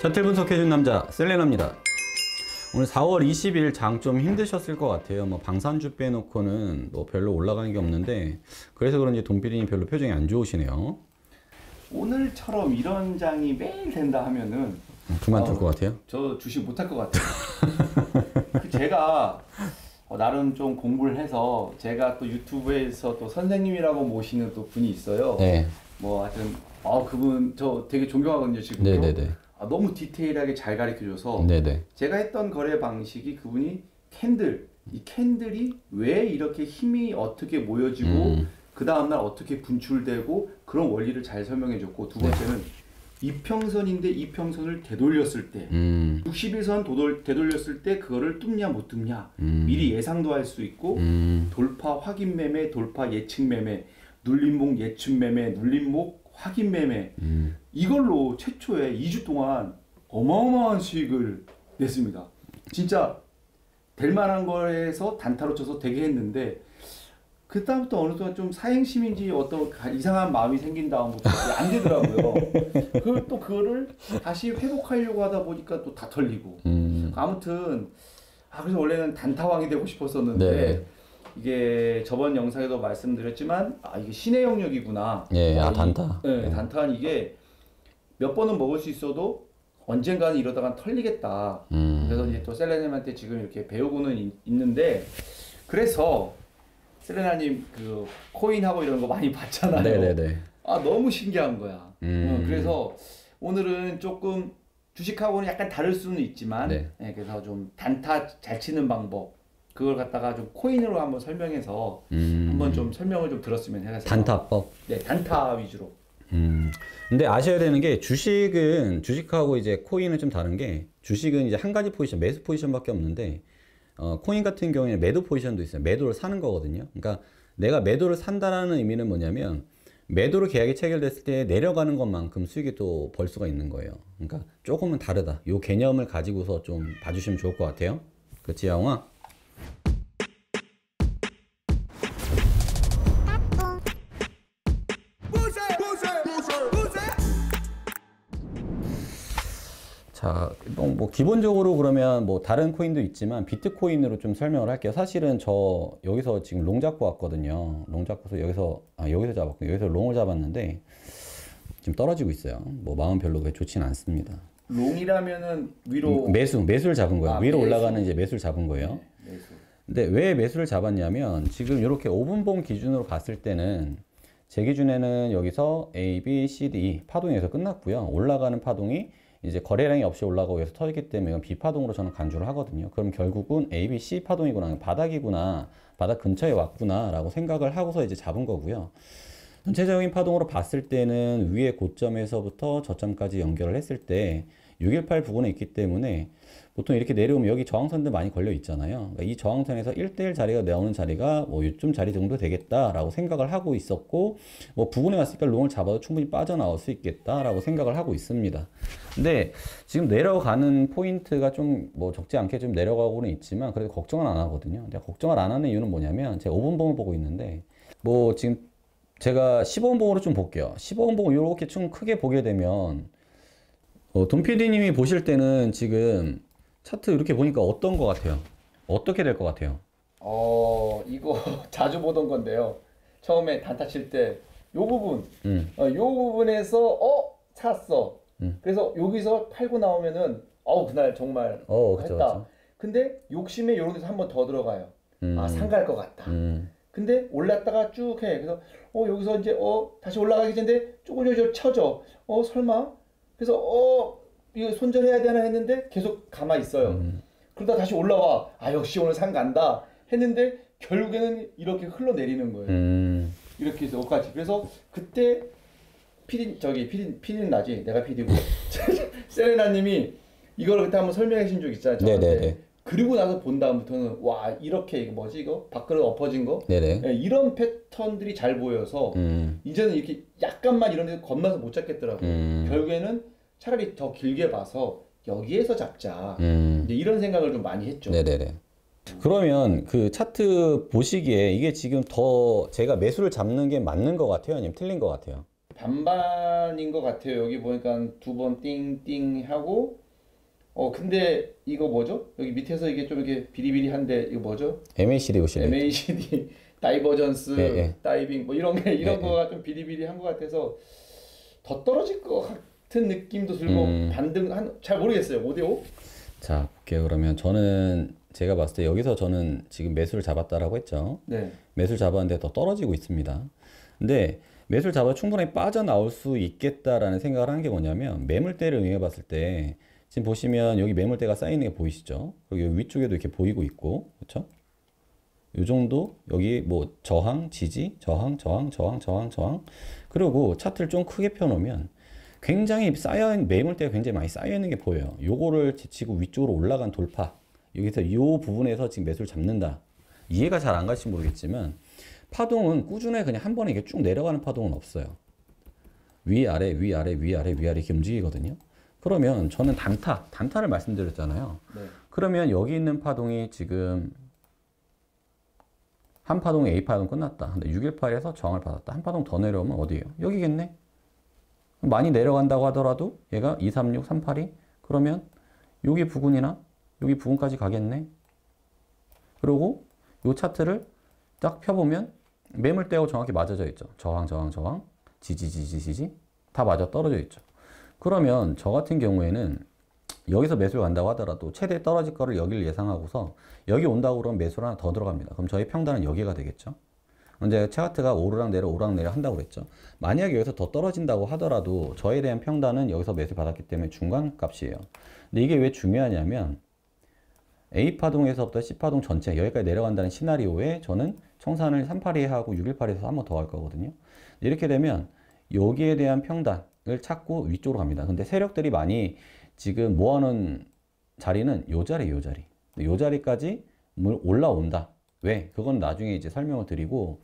차트 분석해준 남자 셀레나입니다. 오늘 4월 20일 장 좀 힘드셨을 것 같아요. 뭐 방산주 빼놓고는 뭐 별로 올라가는 게 없는데, 그래서 그런지 돈피디님 별로 표정이 안 좋으시네요. 오늘처럼 이런 장이 매일 된다 하면은 그만둘 것 같아요? 저 주식 못할 것 같아요. 제가 나름 좀 공부를 해서, 제가 또 유튜브에서 또 선생님이라고 모시는 또 분이 있어요. 네. 뭐 하여튼 그분 저 되게 존경하거든요 지금. 네네네. 너무 디테일하게 잘 가르쳐줘서. 네네. 제가 했던 거래 방식이, 그분이 이 캔들이 왜 이렇게 힘이 어떻게 모여지고 그 다음날 어떻게 분출되고, 그런 원리를 잘 설명해줬고, 두 번째는 이평선인데 이평선을 되돌렸을 때 60일선 되돌렸을 때 그거를 뚫냐 못 뚫냐 미리 예상도 할 수 있고, 돌파 확인 매매, 돌파 예측 매매, 눌림목 예측 매매, 눌림목 확인 매매, 이걸로 최초에 2주 동안 어마어마한 수익을 냈습니다. 진짜 될 만한 거에서 단타로 쳐서 되게 했는데, 그 다음부터 어느 순간 좀 사행심인지 어떤 이상한 마음이 생긴 다음부터 안 되더라고요. 그거를 다시 회복하려고 하다 보니까 또 다 털리고. 아무튼 그래서 원래는 단타왕이 되고 싶었었는데, 네. 이게 저번 영상에도 말씀드렸지만 이게 신의 영역이구나. 예, 단타. 네, 단타는 이게 몇 번은 먹을 수 있어도 언젠가는 이러다가 털리겠다. 그래서 이제 또 셀레나님한테 지금 이렇게 배우고는 있는데, 그래서 셀레나님 그 코인하고 이런 거 많이 봤잖아요. 네네네. 너무 신기한 거야. 그래서 오늘은 조금 주식하고는 약간 다를 수는 있지만, 네. 그래서 좀 단타 잘 치는 방법, 그걸 갖다가 좀 코인으로 한번 설명해서 한번 좀 설명을 좀 들었으면 해서. 단타법? 네, 단타 위주로. 근데 아셔야 되는 게, 주식하고 이제 코인은 좀 다른 게, 주식은 이제 한 가지 포지션, 매수 포지션밖에 없는데, 코인 같은 경우에는 매도 포지션도 있어요. 매도를 사는 거거든요. 그러니까 내가 매도를 산다라는 의미는 뭐냐면, 매도로 계약이 체결됐을 때 내려가는 것만큼 수익이 또 벌 수가 있는 거예요. 그러니까 조금은 다르다. 요 개념을 가지고서 좀 봐주시면 좋을 것 같아요. 그렇지, 야옹아? 자, 뭐 기본적으로 그러면 뭐 다른 코인도 있지만 비트코인으로 좀 설명을 할게요. 사실은 저 여기서 지금 롱 잡고 왔거든요. 롱 잡고서 여기서 잡았고, 여기서 롱을 잡았는데 지금 떨어지고 있어요. 뭐 마음 별로 그렇게 좋지는 않습니다. 롱이라면은 위로 매수를 잡은 거예요. 위로 올라가는 이제 매수를 잡은 거예요. 네, 매수. 근데 왜 매수를 잡았냐면, 지금 이렇게 5분봉 기준으로 봤을 때는, 제 기준에는 여기서 A, B, C, D 파동에서 끝났고요. 올라가는 파동이 이제 거래량이 없이 올라가고 여기서 터졌기 때문에 이건 B파동으로 저는 간주를 하거든요. 그럼 결국은 A, B, C 파동이구나, 바닥이구나, 바닥 근처에 왔구나 라고 생각을 하고서 이제 잡은 거고요. 전체적인 파동으로 봤을 때는 위에 고점에서부터 저점까지 연결을 했을 때 618 부근에 있기 때문에, 보통 이렇게 내려오면 여기 저항선들 많이 걸려 있잖아요. 그러니까 이 저항선에서 1대1 자리가 나오는 자리가 뭐 요쯤 자리 정도 되겠다라고 생각을 하고 있었고, 뭐 부근에 왔으니까 롱을 잡아도 충분히 빠져나올 수 있겠다라고 생각을 하고 있습니다. 근데 지금 내려가는 포인트가 좀 뭐 적지 않게 좀 내려가고는 있지만, 그래도 걱정은 안 하거든요. 근데 걱정을 안 하는 이유는 뭐냐면, 제가 5분봉을 보고 있는데, 뭐 지금 제가 15분봉으로 좀 볼게요. 15분봉 이렇게 좀 크게 보게 되면, 돈PD님이 보실 때는 지금 차트 이렇게 보니까 어떤 것 같아요? 어떻게 될 것 같아요? 이거 자주 보던 건데요. 처음에 단타 칠 때 요 부분, 요 부분에서 샀어. 그래서 여기서 팔고 나오면은 그날 정말 그쵸, 했다. 그쵸. 근데 욕심에 요런 데서 한 번 더 들어가요. 상갈 것 같다. 근데 올랐다가 쭉 해. 그래서 여기서 이제 다시 올라가기 전에 쪼글쪼글 쳐져. 설마? 그래서 이거 손절해야 되나 했는데 계속 가만히 있어요. 그러다 다시 올라와. 역시 오늘 상 간다 했는데 결국에는 이렇게 흘러내리는 거예요. 이렇게 해서 여기까지. 그래서 그때 피디는 나지. 내가 피디고. 셀레나님이 이걸 그때 한번 설명해 주신 적 있잖아요. 저한테. 네네네. 그리고 나서 본 다음부터는 이렇게 이거 뭐지 이거? 밥그릇 엎어진 거? 네네. 네, 이런 패턴들이 잘 보여서 이제는 이렇게 약간만 이런 데서 겁나서 못 잡겠더라고요. 결국에는 차라리 더 길게 봐서 여기에서 잡자. 이제 이런 생각을 좀 많이 했죠. 네네네. 그러면 그 차트 보시기에 이게 지금 더 제가 매수를 잡는 게 맞는 것 같아요? 아니면 틀린 것 같아요? 반반인 것 같아요. 여기 보니까 두 번 띵띵 하고 근데 이거 뭐죠? 여기 밑에서 이게 좀 이렇게 비리비리한데 이거 뭐죠? MACD 오시네. MACD 다이버전스, 예, 예. 다이빙 뭐 이런 게 이런 예, 거가 좀 비리비리한 것 같아서 더 떨어질 것 같은 느낌도 들고 반등 잘 모르겠어요. 5대5? 자, 볼게요. 그러면 저는 제가 봤을 때 여기서 저는 지금 매수를 잡았다라고 했죠. 네. 매수를 잡았는데 더 떨어지고 있습니다. 근데 매수를 잡아 충분히 빠져나올 수 있겠다라는 생각을 한 게 뭐냐면 매물대를 의미해 봤을 때 지금 보시면 여기 매물대가 쌓이는 게 보이시죠? 그리고 여기 위쪽에도 이렇게 보이고 있고, 그렇죠? 이 정도 여기 뭐 저항, 지지, 저항, 저항, 저항, 저항, 저항. 그리고 차트를 좀 크게 펴놓으면 굉장히 매물대가 굉장히 많이 쌓여 있는 게 보여요. 요거를 제치고 위쪽으로 올라간 돌파. 여기서 이 부분에서 지금 매수를 잡는다. 이해가 잘 안 갈지 모르겠지만 파동은 꾸준하게 그냥 한 번에 이렇게 쭉 내려가는 파동은 없어요. 위아래, 위아래, 위아래, 위아래 이렇게 움직이거든요. 그러면 저는 단타를 말씀드렸잖아요. 네. 그러면 여기 있는 파동이 지금 한 파동 A 파동 끝났다. 근데 618에서 저항을 받았다. 한 파동 더 내려오면 어디예요? 여기겠네. 많이 내려간다고 하더라도 얘가 236, 382 그러면 여기 부근이나 여기 부근까지 가겠네. 그리고 이 차트를 딱 펴보면 매물대하고 정확히 맞아져 있죠. 저항, 저항, 저항, 지지, 지지, 지지 다 맞아 떨어져 있죠. 그러면 저 같은 경우에는 여기서 매수를 간다고 하더라도 최대 떨어질 거를 여기를 예상하고서 여기 온다고 그러면 매수를 하나 더 들어갑니다. 그럼 저희 평단은 여기가 되겠죠. 이제 차트가 오르락 내려 한다고 그랬죠. 만약에 여기서 더 떨어진다고 하더라도 저에 대한 평단은 여기서 매수 받았기 때문에 중간 값이에요. 근데 이게 왜 중요하냐면 A파동에서부터 C파동 전체 여기까지 내려간다는 시나리오에 저는 청산을 382하고 618에서 한 번 더 할 거거든요. 이렇게 되면 여기에 대한 평단을 찾고 위쪽으로 갑니다. 근데 세력들이 많이 지금 모아놓은 자리는 요 자리, 요 자리. 요 자리까지 올라온다. 왜? 그건 나중에 이제 설명을 드리고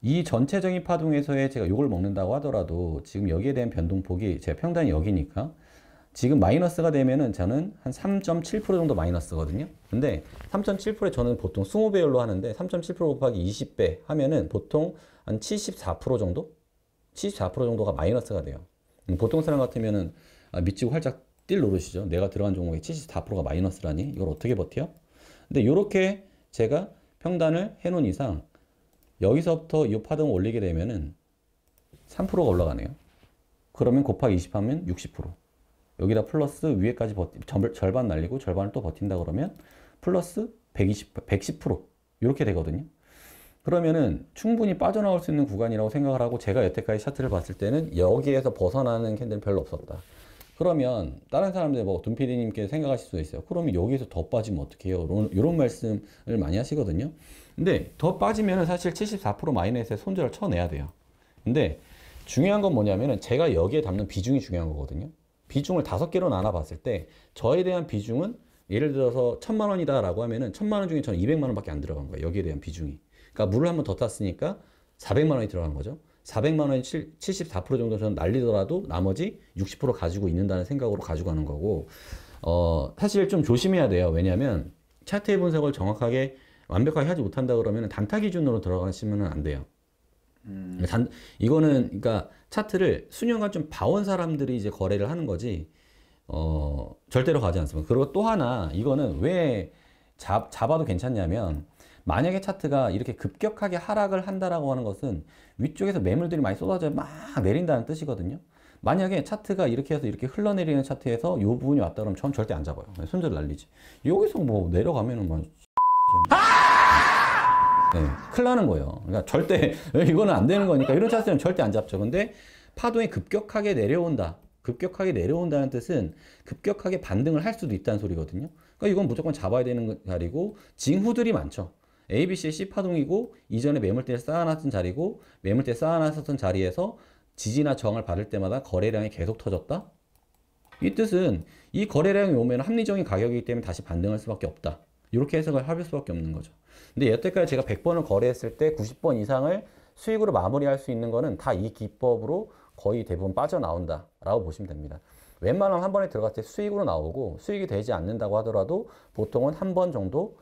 이 전체적인 파동에서의 제가 요걸 먹는다고 하더라도 지금 여기에 대한 변동폭이 제 평단이 여기니까 지금 마이너스가 되면은 저는 한 3.7% 정도 마이너스거든요. 근데 3.7%에 저는 보통 20배율로 하는데 3.7% 곱하기 20배 하면은 보통 한 74% 정도? 74% 정도가 마이너스가 돼요. 보통 사람 같으면은 미치고 활짝 뛸 노릇이죠. 내가 들어간 종목에 74%가 마이너스라니 이걸 어떻게 버텨? 근데 요렇게 제가 평단을 해놓은 이상 여기서부터 이 파동을 올리게 되면은 3%가 올라가네요. 그러면 곱하기 20 하면 60%. 여기다 플러스 위에까지 절반 날리고 절반을 또 버틴다 그러면 플러스 110% 이렇게 되거든요. 그러면은 충분히 빠져나올 수 있는 구간이라고 생각을 하고 제가 여태까지 차트를 봤을 때는 여기에서 벗어나는 캔들은 별로 없었다. 그러면 다른 사람들 뭐 둠피디님께 생각하실 수도 있어요. 그러면 여기서 더 빠지면 어떻게 해요? 이런 말씀을 많이 하시거든요. 근데 더 빠지면 사실 74% 마이너스에 손절을 쳐내야 돼요. 근데 중요한 건 뭐냐면은 제가 여기에 담는 비중이 중요한 거거든요. 비중을 5개로 나눠봤을 때 저에 대한 비중은 예를 들어서 1000만 원이다 라고 하면은 1000만 원 중에 저는 200만 원밖에 안 들어간 거예요. 여기에 대한 비중이. 그러니까 물을 한번 더 탔으니까 400만 원이 들어간 거죠. 400만 원이 74% 정도 저는 날리더라도 나머지 60% 가지고 있는다는 생각으로 가져가는 거고 사실 좀 조심해야 돼요. 왜냐하면 차트의 분석을 정확하게 완벽하게 하지 못한다 그러면 단타 기준으로 들어가시면 안 돼요. 이거는 그러니까 차트를 수년간 좀 봐온 사람들이 이제 거래를 하는 거지 절대로 가지 않습니다. 그리고 또 하나 이거는 왜 잡아도 괜찮냐면 만약에 차트가 이렇게 급격하게 하락을 한다라고 하는 것은 위쪽에서 매물들이 많이 쏟아져 막 내린다는 뜻이거든요. 만약에 차트가 이렇게 해서 이렇게 흘러내리는 차트에서 이 부분이 왔다 그러면 전 절대 안 잡아요. 손절 날리지. 여기서 뭐 내려가면은 뭐 네, 큰일 나는 거예요. 그러니까 절대 이거는 안 되는 거니까 이런 차트는 절대 안 잡죠. 근데 파동이 급격하게 내려온다. 급격하게 내려온다는 뜻은 급격하게 반등을 할 수도 있다는 소리거든요. 그러니까 이건 무조건 잡아야 되는 자리고 징후들이 많죠. A, B, C, C 파동이고 이전에 매물대를 쌓아놨던 자리고 매물대 쌓아놨었던 자리에서 지지나 저항을 받을 때마다 거래량이 계속 터졌다. 이 뜻은 이 거래량이 오면 합리적인 가격이기 때문에 다시 반등할 수밖에 없다. 이렇게 해석을 할 수밖에 없는 거죠. 근데 여태까지 제가 100번을 거래했을 때 90번 이상을 수익으로 마무리할 수 있는 거는 다 이 기법으로 거의 대부분 빠져나온다 라고 보시면 됩니다. 웬만하면 한 번에 들어갈 때 수익으로 나오고 수익이 되지 않는다고 하더라도 보통은 한 번 정도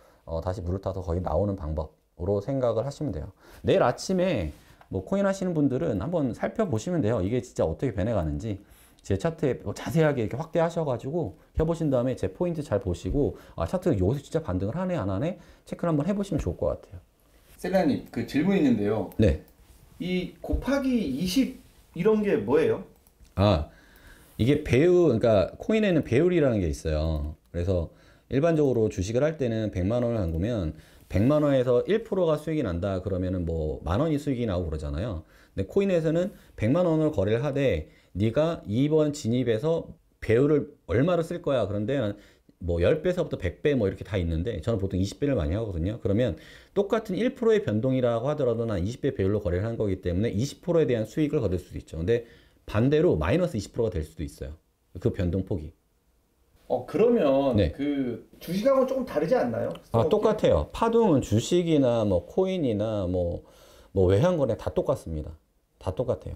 다시 물을 타서 거의 나오는 방법으로 생각을 하시면 돼요. 내일 아침에 뭐 코인 하시는 분들은 한번 살펴보시면 돼요. 이게 진짜 어떻게 변해가는지. 제 차트에 자세하게 이렇게 확대하셔가지고 해보신 다음에 제 포인트 잘 보시고 아 차트가 여기서 진짜 반등을 하네 안 하네 체크를 한번 해보시면 좋을 것 같아요. 셀라님 그 질문 있는데요. 네. 이 곱하기 20 이런 게 뭐예요? 아 이게 배율 그러니까 코인에는 배율이라는 게 있어요. 그래서 일반적으로 주식을 할 때는 100만 원을 한 거면 100만 원에서 1%가 수익이 난다 그러면은 뭐 만 원이 수익이 나오고 그러잖아요. 근데 코인에서는 100만 원을 거래를 하되 네가 이번 진입에서 배율을 얼마로 쓸 거야. 그런데 뭐 10배서부터 100배 뭐 이렇게 다 있는데 저는 보통 20배를 많이 하거든요. 그러면 똑같은 1%의 변동이라고 하더라도 난 20배 배율로 거래를 한 거기 때문에 20%에 대한 수익을 거둘 수도 있죠. 근데 반대로 마이너스 20%가 될 수도 있어요. 그 변동폭이. 그러면 네. 그 주식하고는 조금 다르지 않나요? 아, 똑같아요. 파동은 주식이나 뭐 코인이나 뭐 외환거래 다 똑같습니다. 다 똑같아요.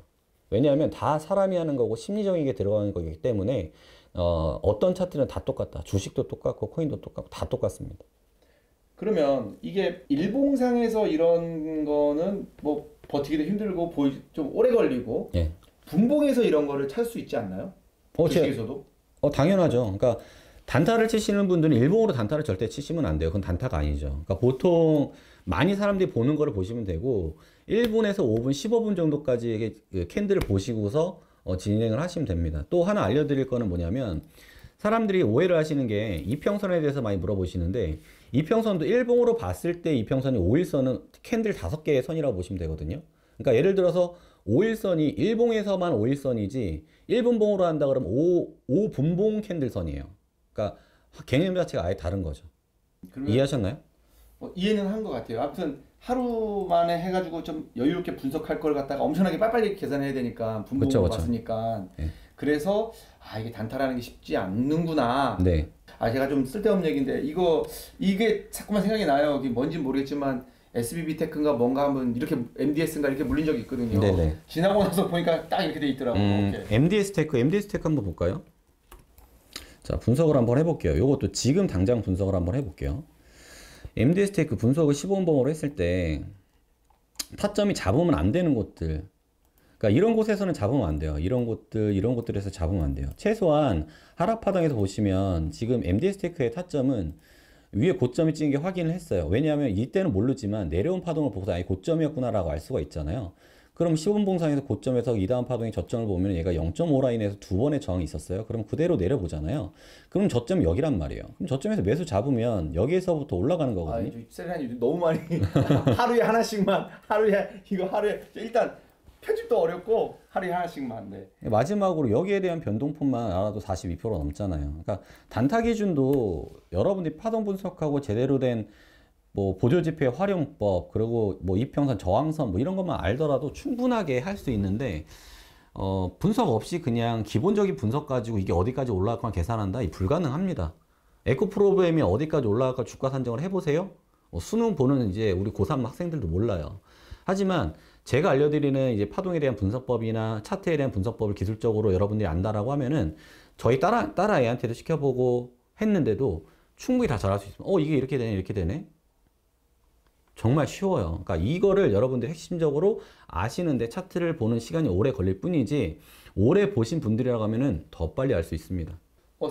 왜냐하면 다 사람이 하는 거고 심리적인 게 들어가는 거기 때문에 어떤 차트는 다 똑같다. 주식도 똑같고 코인도 똑같고 다 똑같습니다. 그러면 이게 일봉상에서 이런 거는 뭐 버티기도 힘들고 좀 오래 걸리고 예. 분봉에서 이런 거를 찾을 수 있지 않나요? 주식에서도? 당연하죠. 그러니까 단타를 치시는 분들은 일봉으로 단타를 절대 치시면 안 돼요. 그건 단타가 아니죠. 그러니까 보통 많이 사람들이 보는 거를 보시면 되고 1분에서 5분, 15분 정도까지 그 캔들을 보시고서 진행을 하시면 됩니다. 또 하나 알려드릴 거는 뭐냐면 사람들이 오해를 하시는 게 이평선에 대해서 많이 물어보시는데 이평선도 일봉으로 봤을 때 이평선이 5일선은 캔들 5개의 선이라고 보시면 되거든요. 그러니까 예를 들어서 5일선이 일봉에서만 5일선이지 1분봉으로 한다 그러면 5분봉 캔들선이에요. 그러니까 개념 자체가 아예 다른 거죠. 이해하셨나요? 이해는 한 것 같아요. 아무튼 하루 만에 해가지고 좀 여유롭게 분석할 걸 갖다가 엄청나게 빨리빨리 계산해야 되니까 분봉으로 봤으니까 네. 그래서 이게 단타라는 게 쉽지 않는구나. 네. 제가 좀 쓸데없는 얘기인데 이게 자꾸만 생각이 나요. 이게 뭔지 모르겠지만 SBB테크인가 뭔가 한번 이렇게 MDS인가 이렇게 물린 적이 있거든요. 네네. 지나고 나서 보니까 딱 이렇게 돼 있더라고요. MDS 테크 한번 볼까요? 자, 분석을 한번 해볼게요. 요것도 지금 당장 분석을 한번 해볼게요. MDS 테크 분석을 15분봉으로 했을 때 타점이 잡으면 안 되는 곳들, 그러니까 이런 곳에서는 잡으면 안 돼요. 이런 곳들에서 잡으면 안 돼요. 최소한 하락파동에서 보시면 지금 MDS 테크의 타점은 위에 고점이 찍은 게 확인을 했어요. 왜냐하면 이때는 모르지만 내려온 파동을 보고서 아예 고점이었구나라고 알 수가 있잖아요. 그럼 15분봉상에서 고점에서 이 다음 파동의 저점을 보면 얘가 0.5 라인에서 두 번의 저항이 있었어요. 그럼 그대로 내려보잖아요. 그럼 저점이 여기란 말이에요. 그럼 저점에서 매수 잡으면 여기에서부터 올라가는 거거든요. 셀라님 너무 많이 하루에 하나씩만 하루에 일단 편집도 어렵고 하루에 하나씩만. 네. 마지막으로 여기에 대한 변동폭만 알아도 42% 넘잖아요. 그러니까 단타 기준도 여러분들이 파동 분석하고 제대로 된 뭐 보조지표의 활용법 그리고 뭐 이평선 저항선 뭐 이런 것만 알더라도 충분하게 할 수 있는데 분석 없이 그냥 기본적인 분석 가지고 이게 어디까지 올라갈까 계산한다 이 불가능합니다. 에코프로그램이 어디까지 올라갈까 주가 산정을 해보세요. 수능 보는 이제 우리 고3 학생들도 몰라요. 하지만 제가 알려드리는 이제 파동에 대한 분석법이나 차트에 대한 분석법을 기술적으로 여러분들이 안다라고 하면은 저희 따라 애한테도 시켜보고 했는데도 충분히 다 잘할 수 있습니다. 이게 이렇게 되네 이렇게 되네. 정말 쉬워요. 그러니까 이거를 여러분들이 핵심적으로 아시는데 차트를 보는 시간이 오래 걸릴 뿐이지 오래 보신 분들이라고 하면은 더 빨리 알 수 있습니다.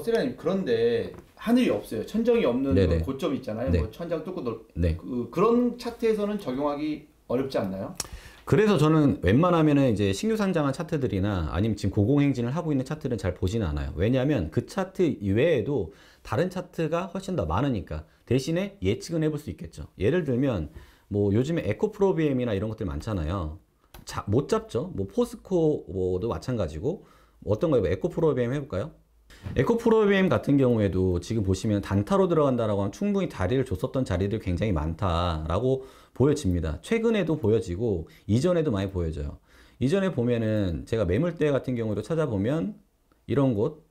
세라님 그런데 하늘이 없어요. 천정이 없는 고점 있잖아요. 네. 뭐 천장 뚫고 네. 그런 차트에서는 적용하기 어렵지 않나요? 그래서 저는 웬만하면은 이제 신규 상장한 차트들이나 아니면 지금 고공행진을 하고 있는 차트는 잘 보지는 않아요. 왜냐하면 그 차트 이외에도 다른 차트가 훨씬 더 많으니까 대신에 예측은 해볼 수 있겠죠. 예를 들면 뭐 요즘에 에코프로비엠이나 이런 것들 많잖아요. 못 잡죠. 뭐 포스코도 마찬가지고 어떤 거예요? 에코프로비엠 해볼까요? 에코프로비엠 같은 경우에도 지금 보시면 단타로 들어간다라고 하면 충분히 다리를 줬었던 자리들 굉장히 많다라고 보여집니다. 최근에도 보여지고 이전에도 많이 보여져요. 이전에 보면은 제가 매물대 같은 경우도 찾아보면 이런 곳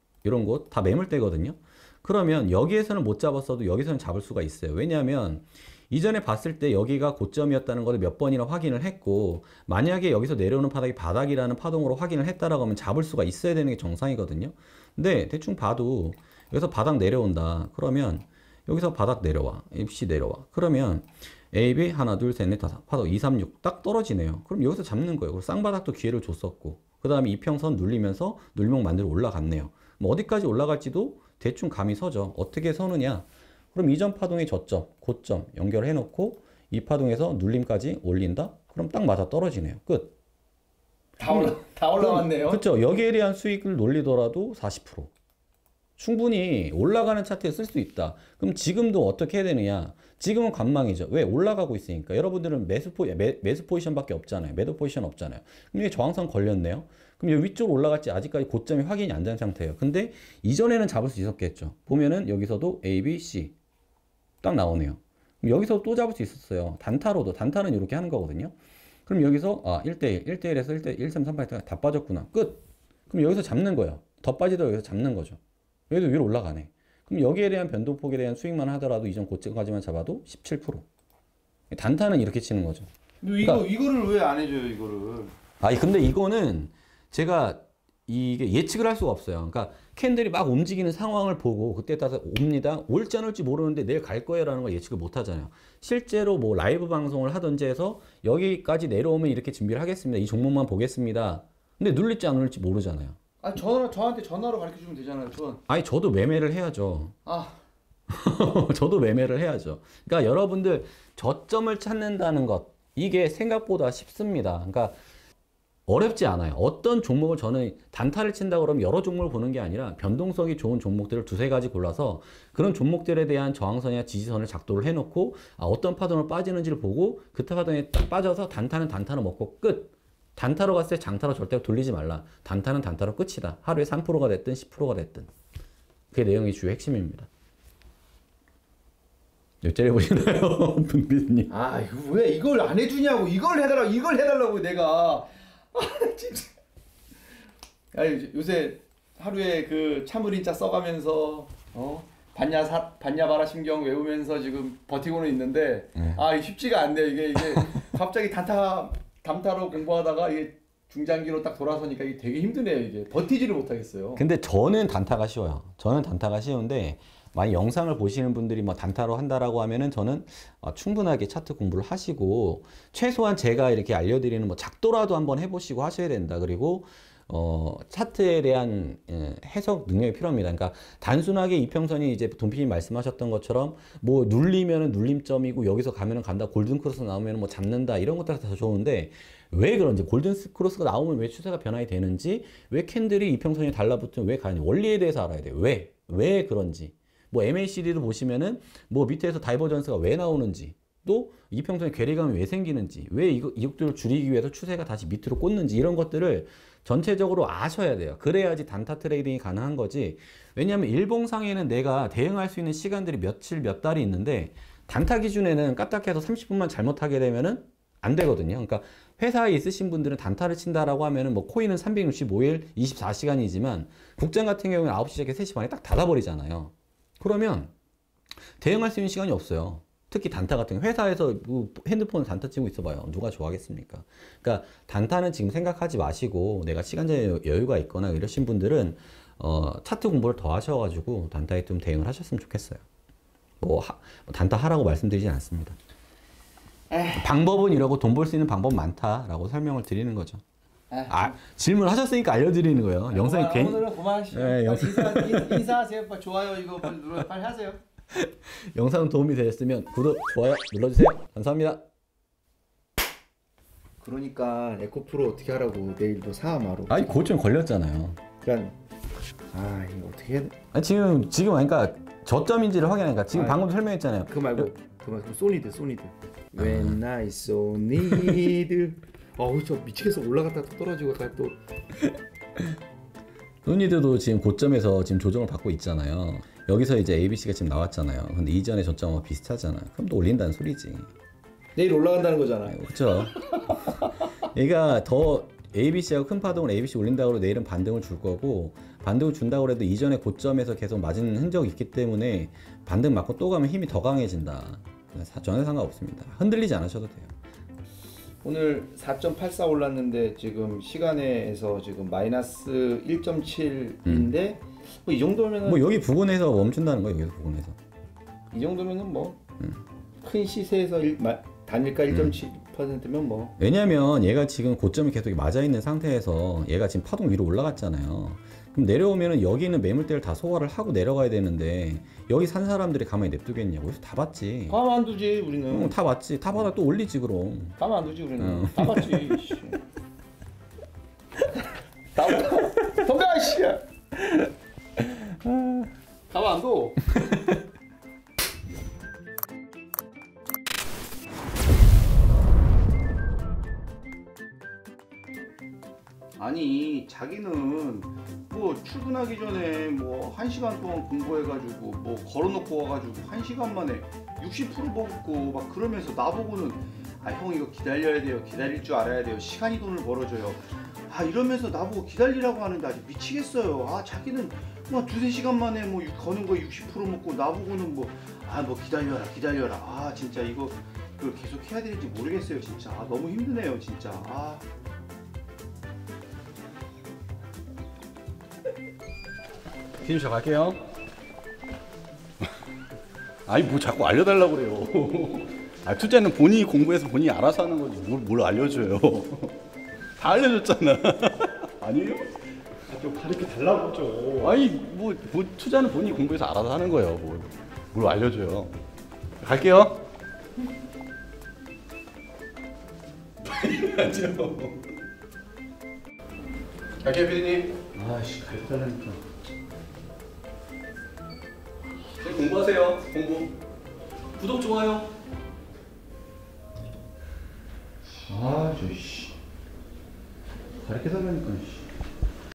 다 매물대거든요. 그러면 여기에서는 못 잡았어도 여기서는 잡을 수가 있어요. 왜냐하면 이전에 봤을 때 여기가 고점이었다는 것을 몇 번이나 확인을 했고 만약에 여기서 내려오는 바닥이 바닥이라는 파동으로 확인을 했다라고 하면 잡을 수가 있어야 되는 게 정상이거든요. 근데 대충 봐도 여기서 바닥 내려온다. 그러면 여기서 바닥 내려와. 입시 내려와. 그러면 AB 하나 둘 셋 넷 다섯 파동 2, 3, 6 딱 떨어지네요. 그럼 여기서 잡는 거예요. 그리고 쌍바닥도 기회를 줬었고 그 다음에 이평선 눌리면서 눌림목 만들어 올라갔네요. 뭐 어디까지 올라갈지도 대충 감이 서죠. 어떻게 서느냐? 그럼 이전 파동의 저점, 고점 연결해 놓고 이 파동에서 눌림까지 올린다? 그럼 딱 맞아 떨어지네요. 끝. 다 올라왔네요. 그렇죠. 여기에 대한 수익을 놀리더라도 40%. 충분히 올라가는 차트에 쓸 수 있다. 그럼 지금도 어떻게 해야 되느냐? 지금은 관망이죠. 왜? 올라가고 있으니까. 여러분들은 매수 포지션밖에 없잖아요. 매도 포지션 없잖아요. 그럼 이게 저항선 걸렸네요. 그럼 여기 위쪽으로 올라갈지 아직까지 고점이 확인이 안 된 상태예요. 근데 이전에는 잡을 수 있었겠죠. 보면은 여기서도 A, B, C 딱 나오네요. 그럼 여기서 또 잡을 수 있었어요. 단타로도. 단타는 이렇게 하는 거거든요. 그럼 여기서 1대1, 1대1에서 1대1, 1, 3, 3, 8, 다 빠졌구나. 끝. 그럼 여기서 잡는 거예요. 더 빠지더라도 여기서 잡는 거죠. 여기도 위로 올라가네. 그럼 여기에 대한 변동폭에 대한 수익만 하더라도 이전 고점까지만 잡아도 17%. 단타는 이렇게 치는 거죠. 이거를 왜 안 해줘요, 이거를? 근데 이거는 제가 이게 예측을 할 수가 없어요. 그러니까 캔들이 막 움직이는 상황을 보고 그때 따라서 옵니다. 올지 안 올지 모르는데 내일 갈 거예요라는 걸 예측을 못 하잖아요. 실제로 뭐 라이브 방송을 하든지 해서 여기까지 내려오면 이렇게 준비를 하겠습니다. 이 종목만 보겠습니다. 근데 눌릴지 안 눌릴지 모르잖아요. 저한테 전화로 가르쳐 주면 되잖아요. 저도 매매를 해야죠. 아, 저도 매매를 해야죠. 그러니까 여러분들 저점을 찾는다는 것 이게 생각보다 쉽습니다. 그러니까 어렵지 않아요. 어떤 종목을 저는 단타를 친다 그러면 여러 종목을 보는 게 아니라 변동성이 좋은 종목들을 두세 가지 골라서 그런 종목들에 대한 저항선이나 지지선을 작도를 해놓고 어떤 파동으로 빠지는지를 보고 그 파동에 딱 빠져서 단타는 단타로 먹고 끝. 단타로 갔을 때 장타로 절대 돌리지 말라. 단타는 단타로 끝이다. 하루에 3%가 됐든 10%가 됐든. 그게 내용이 주요 핵심입니다. 몇 자리 보시나요? 분비님. 이거 왜 이걸 안 해주냐고. 이걸 해달라고 내가. 진짜. 요새 하루에 그 참을인자 써가면서 반야바라 심경 외우면서 지금 버티고는 있는데 이게 쉽지가 않네요. 이게 갑자기 단타로 공부하다가 이게 중장기로 딱 돌아서니까 이게 되게 힘드네요. 이게 버티지를 못하겠어요. 근데 저는 단타가 쉬워요. 저는 단타가 쉬운데 만약 영상을 보시는 분들이 뭐 단타로 한다라고 하면은 저는 충분하게 차트 공부를 하시고 최소한 제가 이렇게 알려드리는 뭐 작도라도 한번 해보시고 하셔야 된다. 그리고 차트에 대한 해석 능력이 필요합니다. 그러니까 단순하게 이평선이 이제 돈피님 말씀하셨던 것처럼 뭐 눌리면은 눌림점이고 여기서 가면은 간다. 골든크로스 나오면은 뭐 잡는다. 이런 것들 다 좋은데 왜 그런지 골든크로스가 나오면 왜 추세가 변화가 되는지 왜 캔들이 이평선이 달라붙으면 왜 가는지 원리에 대해서 알아야 돼요. 왜 그런지. 뭐 MACD도 보시면은 뭐 밑에서 다이버전스가 왜 나오는지 또 이평선의 괴리감이 왜 생기는지 왜 이것들을 줄이기 위해서 추세가 다시 밑으로 꽂는지 이런 것들을 전체적으로 아셔야 돼요. 그래야지 단타 트레이딩이 가능한 거지. 왜냐하면 일봉상에는 내가 대응할 수 있는 시간들이 며칠 몇 달이 있는데 단타 기준에는 까딱해서 30분만 잘못하게 되면은 안 되거든요. 그러니까 회사에 있으신 분들은 단타를 친다라고 하면은 뭐 코인은 365일 24시간이지만 국장 같은 경우는 9시 시작해 3시 반에 딱 닫아버리잖아요. 그러면 대응할 수 있는 시간이 없어요. 특히 단타 같은 경우 회사에서 핸드폰을 단타 치고 있어봐요. 누가 좋아하겠습니까? 그러니까 단타는 지금 생각하지 마시고 내가 시간적 여유가 있거나 이러신 분들은 차트 공부를 더 하셔가지고 단타에 좀 대응을 하셨으면 좋겠어요. 단타 하라고 말씀드리진 않습니다. 방법은 이러고 돈 벌 수 있는 방법 많다라고 설명을 드리는 거죠. 질문하셨으니까 알려드리는 거예요. 영상이 괜히 오늘은 그만하시죠. 인사하세요. 좋아요 이거 빨리 하세요. 영상 도움이 되셨으면 구독, 좋아요 눌러주세요. 감사합니다. 그러니까 에코프로 어떻게 하라고 내일도 사마로. 고점 걸렸잖아요. 그러니까 이거 어떻게 해야 돼? 지금 그러니까 저점인지를 확인하니까 지금 방금 설명했잖아요. 그거 말고 소니드. When I saw need. 저 미치겠어. 올라갔다 또 떨어지고 또. 소니드도 지금 고점에서 지금 조정을 받고 있잖아요. 여기서 이제 ABC가 지금 나왔잖아요. 근데 이전에 저점하고 비슷하잖아. 그럼 또 올린다는 소리지. 내일 올라간다는 거잖아요. 그렇죠. 얘가 더 ABC하고 큰 파동을 ABC 올린다고 해도 내일은 반등을 줄 거고 반등을 준다고 해도 이전에 고점에서 계속 맞은 흔적이 있기 때문에 반등 맞고 또 가면 힘이 더 강해진다. 전혀 상관없습니다. 흔들리지 않으셔도 돼요. 오늘 4.84 올랐는데 지금 시간에서 지금 마이너스 1.7인데 뭐 이 정도면은 뭐 여기 부근에서 멈춘다는 거예요. 여기서 부근에서 이 정도면은 뭐 큰 시세에서 단일가 1.7%면 뭐 왜냐면 얘가 지금 고점이 계속 맞아 있는 상태에서 얘가 지금 파동 위로 올라갔잖아요. 그럼 내려오면은 여기 있는 매물대를 다 소화를 하고 내려가야 되는데 여기 산 사람들이 가만히 냅두겠냐고. 그래서 다 봤지. 가만 안 두지 우리는. 다 봤지. 다 받아 또 올리지 그럼. 가만 안 두지 우리는. 다 봤지. 씨. 다 덤벼 씨. 가만 안 둬. 아니 자기는 뭐 출근하기 전에 뭐 1시간 동안 공부해가지고 뭐 걸어놓고 와가지고 1시간 만에 60% 먹고 막 그러면서 나보고는 아 형 이거 기다려야 돼요, 기다릴 줄 알아야 돼요, 시간이 돈을 벌어줘요, 아 이러면서 나보고 기다리라고 하는데 아주 미치겠어요. 아 자기는 뭐 2-3시간 만에 뭐 거는 거 60% 먹고 나보고는 뭐 아 뭐 기다려라 아 진짜 이거 그걸 계속 해야 될지 모르겠어요 진짜. 아 너무 힘드네요 진짜. 아 피디님 저 갈게요. 아니 뭐 자꾸 알려달라고 그래요. 아 투자는 본인이 공부해서 본인이 알아서 하는 거지 뭘 알려줘요. 다 알려줬잖아. 아니에요? 좀 가르쳐 달라고 좀. 아니 뭐 투자는 본인이 공부해서 알아서 하는 거예요. 뭘 알려줘요. 갈게요. 갈게요 피디님. 아씨 가르쳐달라니까. 공부하세요. 공부. 구독 좋아요. 아 저 씨 가르쳐달라니까 씨.